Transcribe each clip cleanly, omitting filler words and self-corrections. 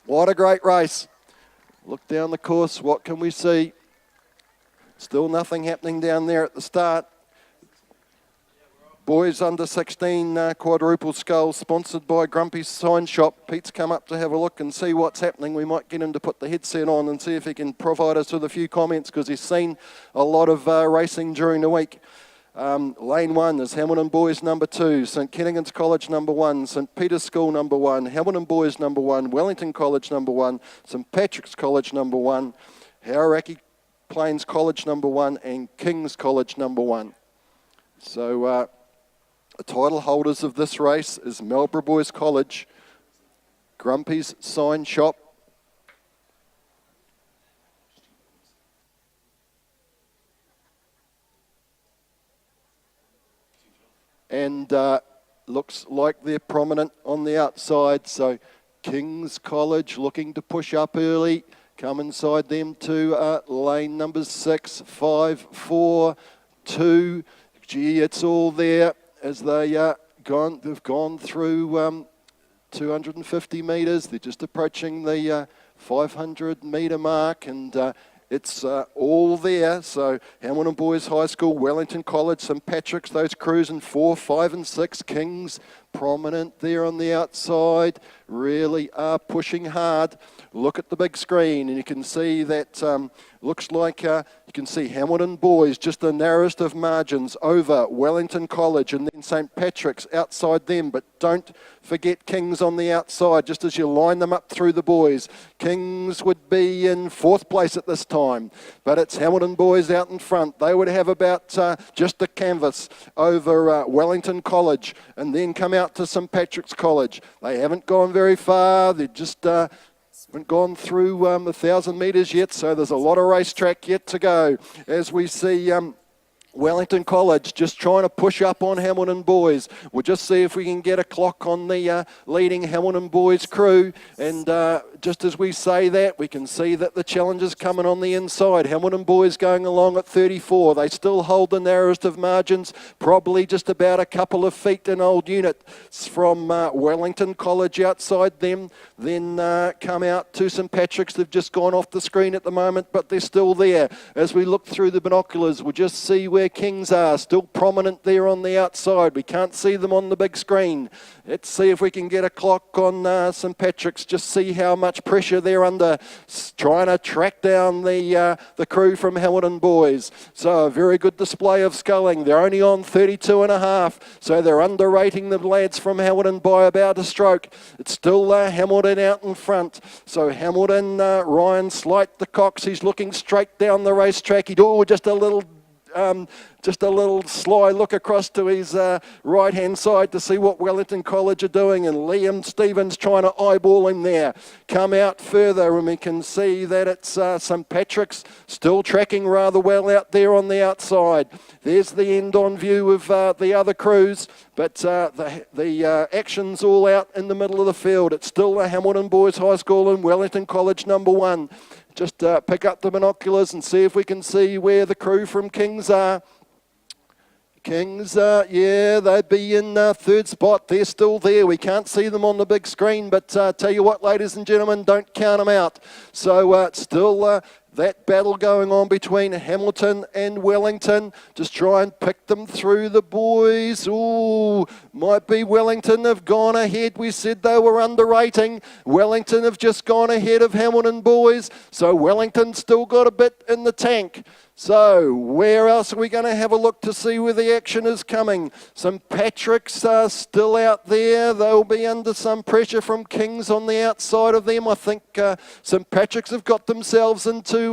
What a great race. Look down the course, what can we see? Still nothing happening down there at the start. Boys under 16 quadruple sculls, sponsored by Grumpy's Sign Shop. Pete's come up to have a look and see what's happening. We might get him to put the headset on and see if he can provide us with a few comments, because he's seen a lot of racing during the week. Lane 1 is Hamilton Boys number 2, St Kentigern's College number 1, St Peter's School number 1, Hamilton Boys number 1, Wellington College number 1, St Patrick's College number 1, Hauraki Plains College number 1, and King's College number 1. So the title holders of this race is Marlborough Boys College, Grumpy's Sign Shop, and looks like they're prominent on the outside. So King's College looking to push up early. Come inside them to lane numbers 6, 5, 4, 2. Gee, it's all there as they've gone through 250 metres. They're just approaching the 500 metre mark, and it's all there. So Hamilton Boys High School, Wellington College, St Patrick's, those crews in 4, 5 and 6. Kings prominent there on the outside, really are pushing hard. Look at the big screen and you can see that looks like you can see Hamilton Boys just the narrowest of margins over Wellington College, and then St Patrick's outside them. But don't forget Kings on the outside, just as you line them up through the boys. Kings would be in 4th place at this time, but it's Hamilton Boys out in front. They would have about just a canvas over Wellington College, and then come out to St Patrick's College. They haven't gone very far. They're just haven't gone through 1,000 metres yet, so there's a lot of racetrack yet to go. As we see Wellington College just trying to push up on Hamilton Boys. We'll just see if we can get a clock on the leading Hamilton Boys crew, and just as we say that, we can see that the challenge is coming on the inside. Hamilton Boys going along at 34. They still hold the narrowest of margins, probably just about a couple of feet in old units from Wellington College outside them. Then come out to St Patrick's. They've just gone off the screen at the moment, but they're still there. As we look through the binoculars, we'll just see where Kings are, still prominent there on the outside. We can't see them on the big screen. Let's see if we can get a clock on St Patrick's, just see how much pressure they're under, trying to track down the crew from Hamilton Boys. So a very good display of sculling. They're only on 32.5, so they're underrating the lads from Hamilton by about a stroke. It's still Hamilton out in front. So Hamilton, Ryan Slight, the Cox, he's looking straight down the racetrack. He'd just a little sly look across to his right-hand side to see what Wellington College are doing, and Liam Stevens trying to eyeball him there. Come out further and we can see that it's St Patrick's still tracking rather well out there on the outside. There's the end-on view of the other crews, but the action's all out in the middle of the field. It's still the Hamilton Boys High School and Wellington College number 1. Just pick up the binoculars and see if we can see where the crew from Kings are. Kings, yeah, they'd be in 3rd spot. They're still there. We can't see them on the big screen, but tell you what, ladies and gentlemen, don't count them out. So still that battle going on between Hamilton and Wellington. Just try and pick them through the boys. Ooh, might be Wellington have gone ahead. We said they were underrating. Wellington have just gone ahead of Hamilton Boys. So Wellington still got a bit in the tank. So where else are we going to have a look to see where the action is coming? St Patrick's are still out there. They'll be under some pressure from Kings on the outside of them. I think St Patrick's have got themselves into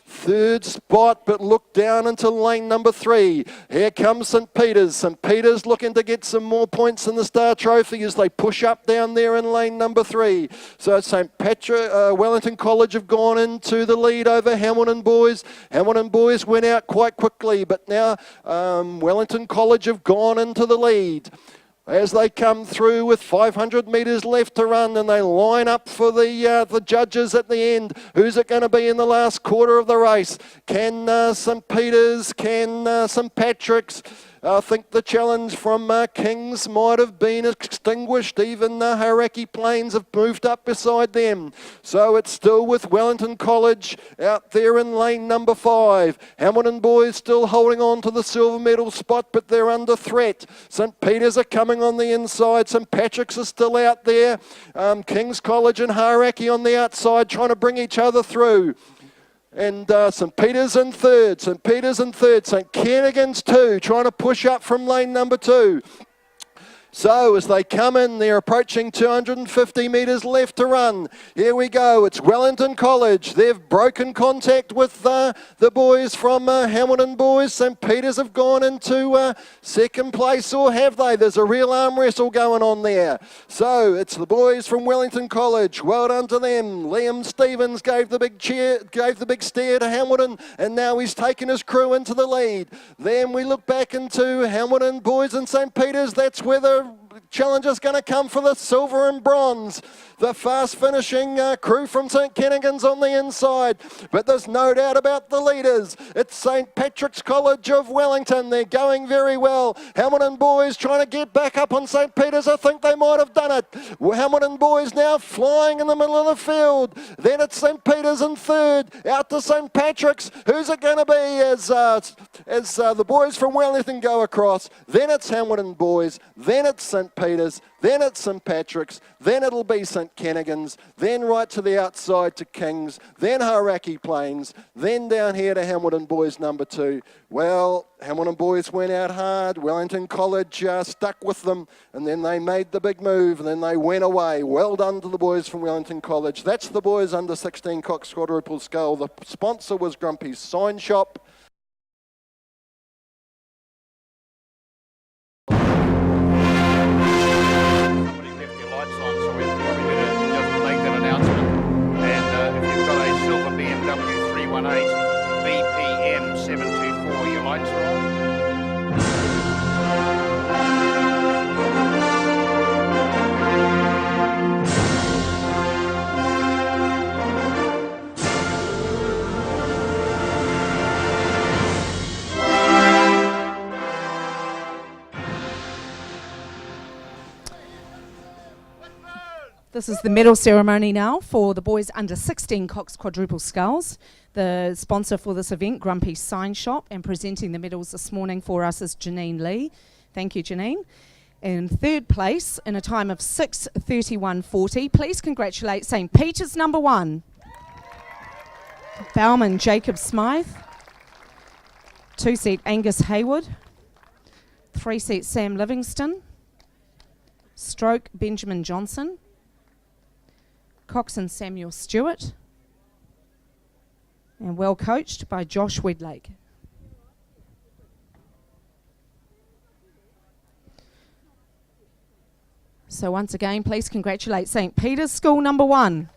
3rd spot, but look down into lane number 3. Here comes St Peter's. St Peter's looking to get some more points in the Star Trophy as they push up down there in lane number 3. So St Patrick, Wellington College have gone into the lead over Hamilton Boys. Hamilton Boys went out quite quickly, but now Wellington College have gone into the lead as they come through with 500 metres left to run, and they line up for the judges at the end. Who's it going to be in the last quarter of the race? Can St Peter's, can St Patrick's? I think the challenge from Kings might have been extinguished. Even the Hauraki Plains have moved up beside them. So it's still with Wellington College out there in lane number 5. Hamilton boys still holding on to the silver medal spot, but they're under threat. St Peter's are coming on the inside. St Patrick's are still out there. Kings College and Hauraki on the outside trying to bring each other through. And St Peter's in third, St Peter's in third, St Kennigan's 2, trying to push up from lane number 2. So as they come in, they're approaching 250 metres left to run. Here we go, it's Wellington College. They've broken contact with the boys from Hamilton boys. St Peter's have gone into second place, or have they? There's a real arm wrestle going on there. So it's the boys from Wellington College. Well done to them. Liam Stevens gave the big steer to Hamilton, and now he's taken his crew into the lead. Then we look back into Hamilton boys and St Peter's. That's where the challenge is going to come for the silver and bronze. The fast finishing crew from St Kennigan's on the inside, but there's no doubt about the leaders. It's St Patrick's College of Wellington. They're going very well. Hamilton boys trying to get back up on St Peter's. I think they might have done it. Hamilton boys now flying in the middle of the field. Then it's St Peter's in third, out to St Patrick's. Who's it going to be as the boys from Wellington go across? Then it's Hamilton boys, then it's St Peter's, then it's St Patrick's, then it'll be St Kennigan's, then right to the outside to Kings, then Hauraki Plains, then down here to Hamilton boys number 2. Well, Hamilton boys went out hard, Wellington College stuck with them, and then they made the big move, and then they went away. Well done to the boys from Wellington College. That's the boys under 16 Coxed quadruple skull. The sponsor was Grumpy's Sign Shop. BPM 724, your lights are on. This is the medal ceremony now for the boys under 16 Coxed quadruple skulls. The sponsor for this event, Grumpy's Sign Shop, and presenting the medals this morning for us is Janine Lee. Thank you, Janine. In third place, in a time of 6:31.40, please congratulate St Peter's number 1, Bauman Jacob Smythe, 2-seat Angus Hayward, 3-seat Sam Livingston, stroke Benjamin Johnson, Coxed Samuel Stewart, and well coached by Josh Wedlake. So once again, please congratulate St Peter's School number 1.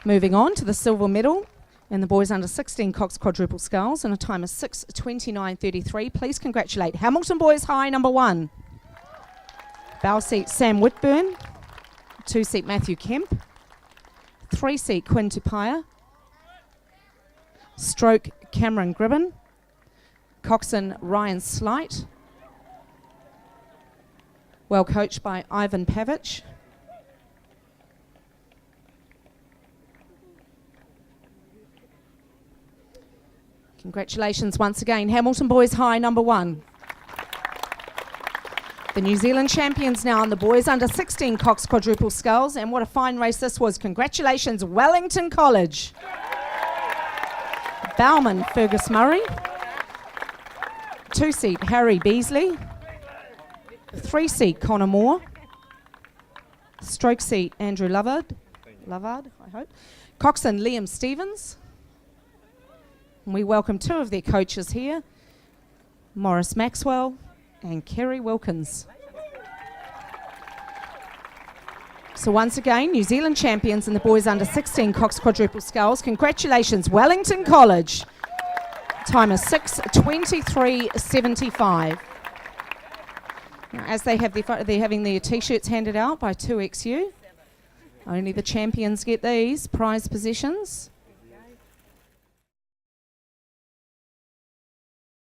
Moving on to the silver medal and the boys under 16 Coxed quadruple skulls in a time of 6:29.33. Please congratulate Hamilton Boys High number 1. Bow seat Sam Whitburn, 2-seat Matthew Kemp, 3-seat Quinn Tupaia, stroke Cameron Gribben, coxswain Ryan Slight, well coached by Ivan Pavic. Congratulations once again, Hamilton Boys High number 1. The New Zealand champions now on the boys under 16 Coxed quadruple skulls, and what a fine race this was. Congratulations, Wellington College. Bauman Fergus Murray, 2-seat Harry Beasley, 3-seat Connor Moore, stroke seat Andrew Lovard, I hope, coxswain Liam Stevens. And we welcome 2 of their coaches here, Morris Maxwell and Kerry Wilkins. So once again, New Zealand champions in the boys under 16 Coxed quadruple skulls. Congratulations, Wellington College. Time is 6:23.75. Now, as they have they're having their T-shirts handed out by 2XU. Only the champions get these prize possessions.